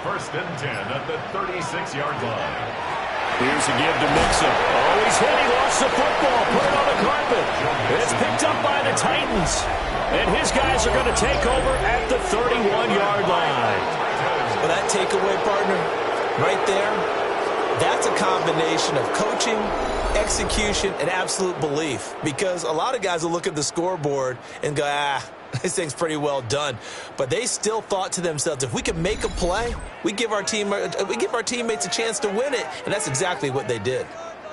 1st and 10 at the 36-yard line. Here's a give to Mixon. Oh, he's hit. He lost the football. Put it on the carpet. It's picked up by the Titans. And his guys are going to take over at the 31-yard line. Well, that takeaway, partner, right there, that's a combination of coaching, execution, and absolute belief. Because a lot of guys will look at the scoreboard and go, this thing's pretty well done. But they still thought to themselves, if we can make a play, we give our teammates a chance to win it. And that's exactly what they did.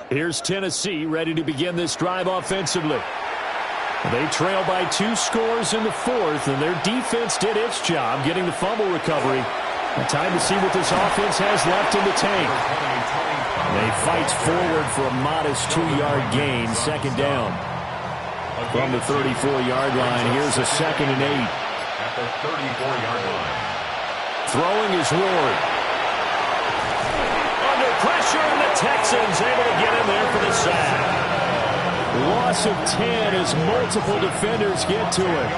Here's Tennessee ready to begin this drive offensively. They trail by 2 scores in the 4th, and their defense did its job getting the fumble recovery. Time to see what this offense has left in the tank. They fight forward for a modest 2-yard gain, 2nd down. From the 34-yard line, here's a 2nd and 8. At the 34-yard line. Throwing is Ward. Under pressure, and the Texans able to get in there for the sack. Loss of 10 as multiple defenders get to it.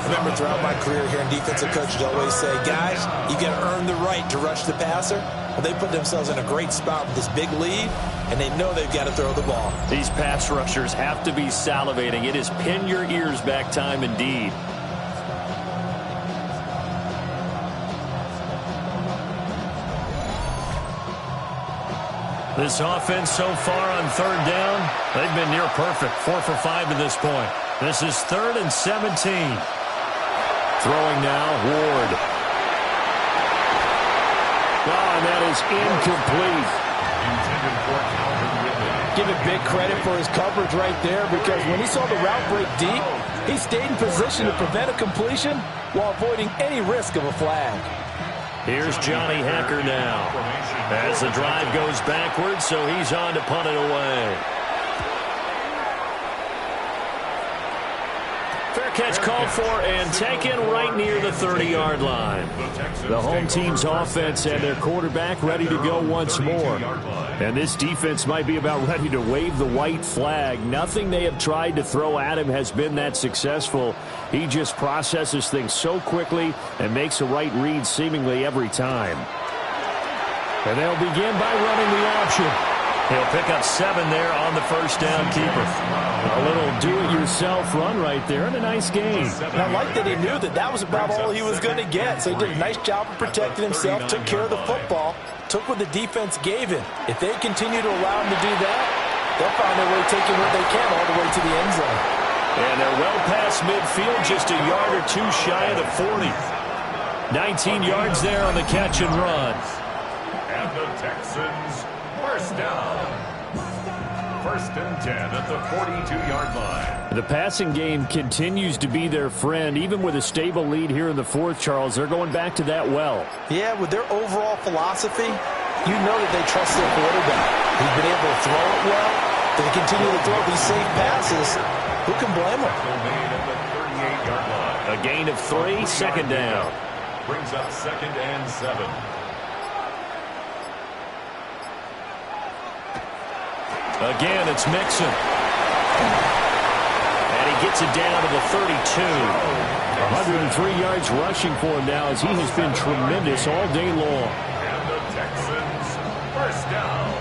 Remember, throughout my career here in defensive coaches always say, guys, you got to earn the right to rush the passer. Well, they put themselves in a great spot with this big lead, and they know they've got to throw the ball. These pass rushers have to be salivating. It is pin your ears back time indeed. This offense so far on third down, they've been near perfect. 4 for 5 to this point. This is 3rd and 17. Throwing now, Ward. Oh, and that is incomplete. Give it big credit for his coverage right there, because when he saw the route break deep, he stayed in position to prevent a completion while avoiding any risk of a flag. Here's Johnny Hacker now. As the drive goes backwards, so he's on to punt it away. Fair catch called for and taken right near the 30-yard line. The home team's offense and their quarterback ready to go once more. And this defense might be about ready to wave the white flag. Nothing they have tried to throw at him has been that successful. He just processes things so quickly and makes a right read seemingly every time. And they'll begin by running the option. He'll pick up 7 there on the first down keeper. A little do-it-yourself run right there and a nice gain. And I like that he knew that that was about all he was going to get. So he did a nice job of protecting himself, took care of the football, took what the defense gave him. If they continue to allow him to do that, they'll find their way taking what they can all the way to the end zone. And they're well past midfield, just a yard or two shy of the 40. 19 yards there on the catch and run. And the Texans, first down. 1st and 10 at the 42-yard line. The passing game continues to be their friend. Even with a stable lead here in the 4th, Charles, they're going back to that well. Yeah, with their overall philosophy, you know that they trust their quarterback. He's been able to throw it well. They continue to throw these safe passes. Who can blame them? A gain of 3, 2nd down. Brings up 2nd and 7. Again, it's Mixon. And he gets it down to the 32. 103 yards rushing for him now as he has been tremendous all day long. And the Texans, first down.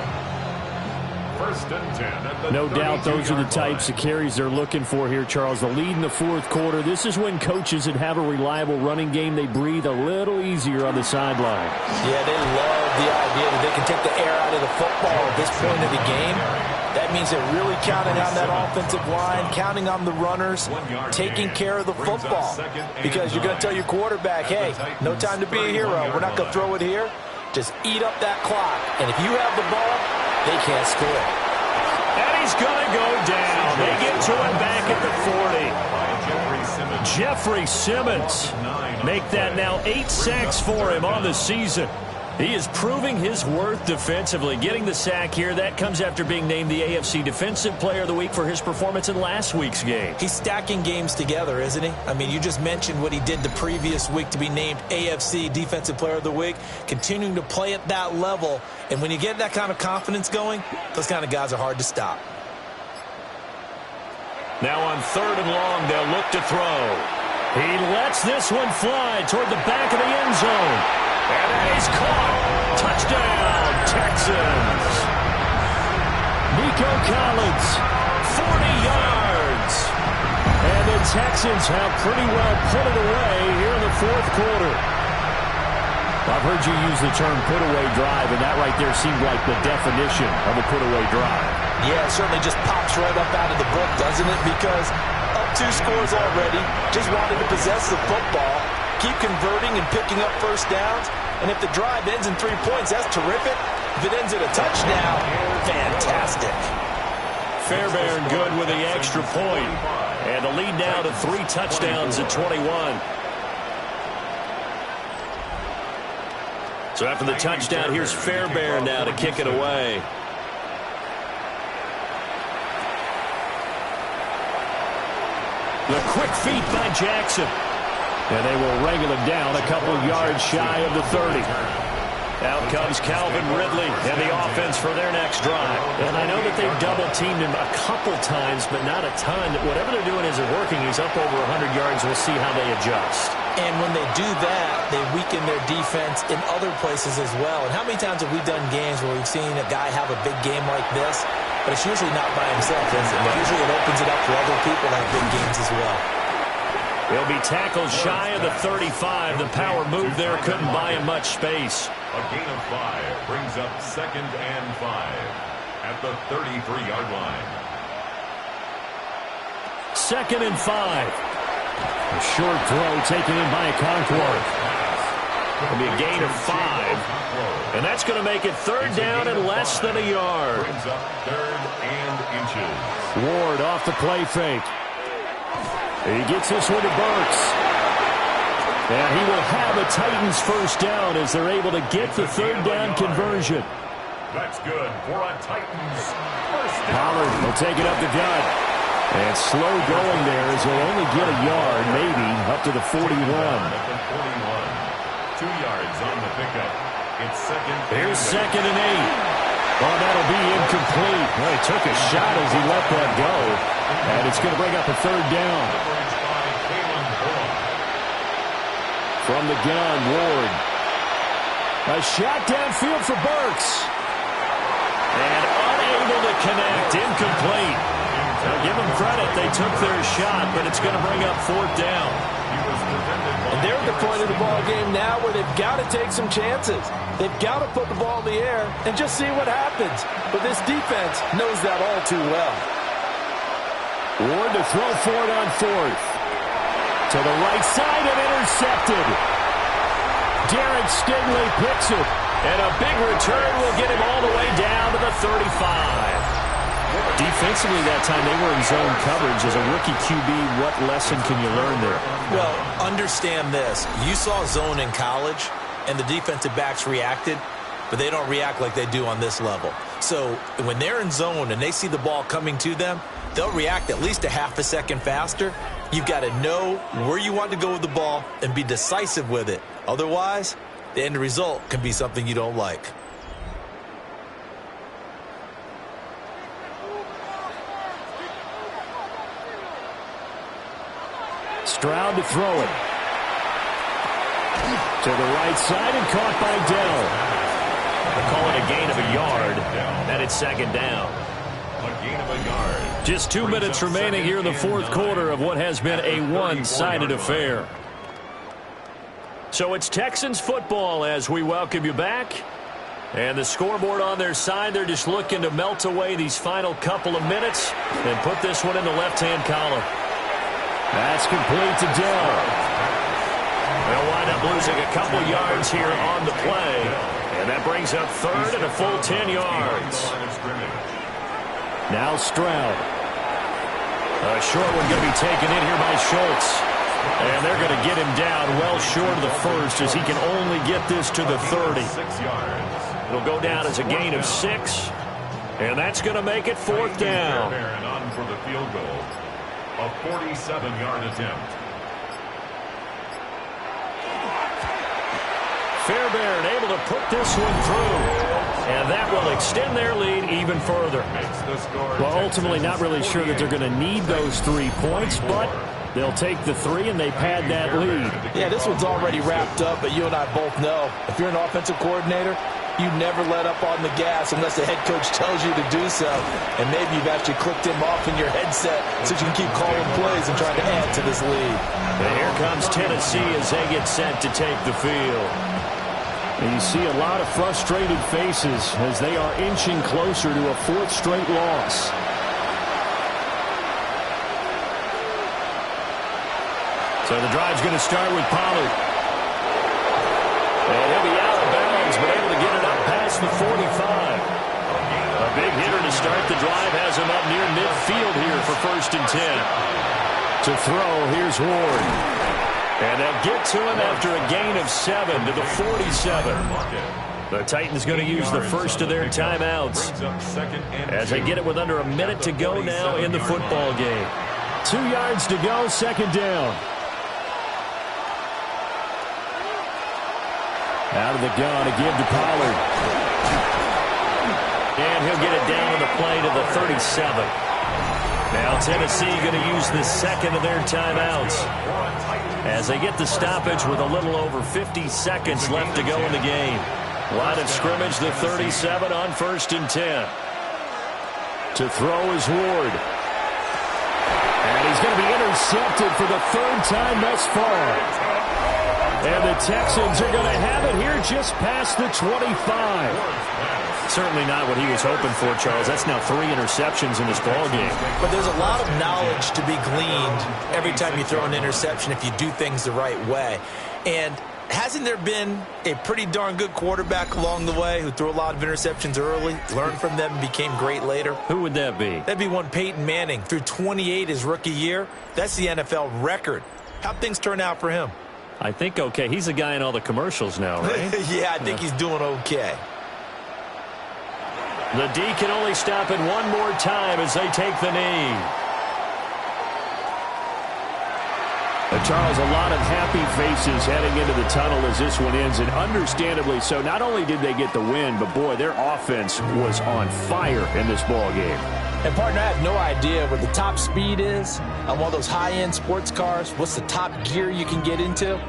1st and 10 at the No doubt those are the types line. of carries they're looking for here, Charles. The lead in the 4th quarter. This is when coaches that have a reliable running game, they breathe a little easier on the sideline. Yeah, they love the idea that they can take the air out of the football at this point of the game. That means they're really counting on that offensive line, counting on the runners, taking care of the football. Because you're going to tell your quarterback, hey, no time to be a hero. We're not going to throw it here. Just eat up that clock. And if you have the ball, they can't score. And he's going to go down. They get to him back at the 40. Jeffrey Simmons. Make that now 8 sacks for him on the season. He is proving his worth defensively. Getting the sack here, that comes after being named the AFC Defensive Player of the Week for his performance in last week's game. He's stacking games together, isn't he? I mean, you just mentioned what he did the previous week to be named AFC Defensive Player of the Week, continuing to play at that level. And when you get that kind of confidence going, those kind of guys are hard to stop. Now on 3rd and long, they'll look to throw. He lets this one fly toward the back of the end zone. And that is caught. Touchdown, Texans. Nico Collins, 40 yards. And the Texans have pretty well put it away here in the 4th quarter. I've heard you use the term put-away drive, and that right there seemed like the definition of a put-away drive. Yeah, it certainly just pops right up out of the book, doesn't it? Because up 2 scores already, just wanted to possess the football, keep converting and picking up first downs. And if the drive ends in 3 points, that's terrific. If it ends in a touchdown, fantastic. Fairbairn good with the extra point. And the lead now to 3 touchdowns at 21. So after the touchdown, here's Fairbairn now to kick it away. The quick feet by Jackson. And they will wrangle him down a couple yards shy of the 30. Out comes Calvin Ridley and the offense for their next drive. And I know that they've double-teamed him a couple times, but not a ton. Whatever they're doing isn't working. He's up over 100 yards. We'll see how they adjust. And when they do that, they weaken their defense in other places as well. And how many times have we done games where we've seen a guy have a big game like this, but it's usually not by himself, is it? Usually it opens it up for other people that have big games as well. He'll be tackled shy of the 35. The power move there couldn't buy him much space. A gain of 5 brings up 2nd and 5 at the 33-yard line. 2nd and 5. A short throw taken in by a Concord. It'll be a gain of 5. And that's going to make it 3rd down and less than a yard. Brings up 3rd and inches. Ward off the play fake. He gets this one to Burks. And he will have a Titans first down as they're able to get the 3rd down conversion. That's good for a Titans first down. Pollard will take it up the gut. And slow going there as he'll only get a yard, maybe, up to the 41. At the 41. 2 yards on the pickup. It's 2nd. Here's 2nd and 8. Oh, that'll be incomplete. Well, he took a shot as he let that go. And it's going to bring up a 3rd down. From the gun, Ward. A shot downfield for Burks. And unable to connect. Incomplete. Now give them credit. They took their shot, but it's going to bring up 4th down. And they're at the point of the ball game now where they've got to take some chances. They've got to put the ball in the air and just see what happens. But this defense knows that all too well. Ward to throw for it on 4th. To the right side and intercepted. Derek Stingley picks it. And a big return will get him all the way down to the 35. Defensively that time they were in zone coverage. As a rookie QB, what lesson can you learn there? Well, understand this. You saw zone in college, and the defensive backs reacted, but they don't react like they do on this level. So when they're in zone and they see the ball coming to them, they'll react at least a half a second faster. You've got to know where you want to go with the ball and be decisive with it. Otherwise, the end result can be something you don't like. Stroud to throw it. To the right side and caught by Dell. They call it a gain of a yard, and it's 2nd down. A gain of a yard. Just 2 minutes remaining here in the 4th quarter of what has been a one-sided affair. So it's Texans football as we welcome you back. And the scoreboard on their side, they're just looking to melt away these final couple of minutes and put this one in the left-hand column. That's complete to Dell. They'll wind up losing a couple yards here on the play. And that brings up 3rd and a full 10 yards. Now Stroud. A short one going to be taken in here by Schultz. And they're going to get him down well short of the first as he can only get this to the 30. 6 yards. It'll go down as a gain of 6. And that's going to make it 4th down. On for the field goal. A 47-yard attempt. Fairbairn able to put this one through. And that will extend their lead even further. Well, ultimately not really sure that they're going to need those 3 points, but they'll take the 3 and they pad that lead. Yeah, this one's already wrapped up, but you and I both know if you're an offensive coordinator, you never let up on the gas unless the head coach tells you to do so. And maybe you've actually clicked him off in your headset so you can keep calling plays and trying to add to this lead. And here comes Tennessee as they get set to take the field. And you see a lot of frustrated faces as they are inching closer to a 4th straight loss. So the drive's going to start with Pollard. And he'll be out of bounds, but able to get it up past the 45. A big hitter to start the drive has him up near midfield here for 1st and 10. To throw, here's Ward. And they'll get to him after a gain of 7 to the 47. The Titans going to use the first of their timeouts as they get it with under a minute to go now in the football game. 2 yards to go, 2nd down. Out of the gun, a give to Pollard. And he'll get it down on the play to the 37. Now Tennessee going to use the second of their timeouts as they get the stoppage with a little over 50 seconds left to go in the game. Line of scrimmage, the 37 on 1st and 10. To throw is Ward. And he's going to be intercepted for the 3rd time thus far. And the Texans are going to have it here just past the 25. Certainly not what he was hoping for, Charles. That's now 3 interceptions in this ballgame. But there's a lot of knowledge to be gleaned every time you throw an interception if you do things the right way. And hasn't there been a pretty darn good quarterback along the way who threw a lot of interceptions early, learned from them, and became great later? Who would that be? That'd be one Peyton Manning. Threw 28 his rookie year. That's the NFL record. How'd things turn out for him? I think okay. He's a guy in all the commercials now, right? Yeah, I think he's doing okay. The D can only stop it one more time as they take the knee. Charles, a lot of happy faces heading into the tunnel as this one ends, and understandably so. Not only did they get the win, but boy, their offense was on fire in this ball game. And, partner, I have no idea what the top speed is on one of those high-end sports cars. What's the top gear you can get into?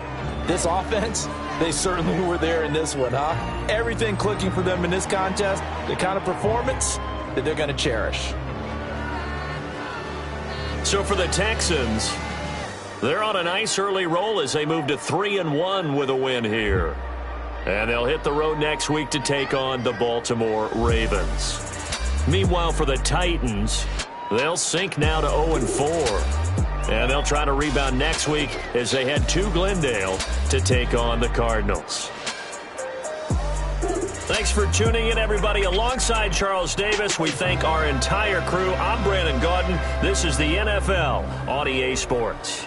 This offense, they certainly were there in this one, huh? Everything clicking for them in this contest, the kind of performance that they're going to cherish. So for the Texans, they're on a nice early roll as they move to 3-1 with a win here. And they'll hit the road next week to take on the Baltimore Ravens. Meanwhile, for the Titans, they'll sink now to 0-4. And they'll try to rebound next week as they head to Glendale to take on the Cardinals. Thanks for tuning in, everybody. Alongside Charles Davis, we thank our entire crew. I'm Brandon Gaudin. This is the NFL on EA Sports.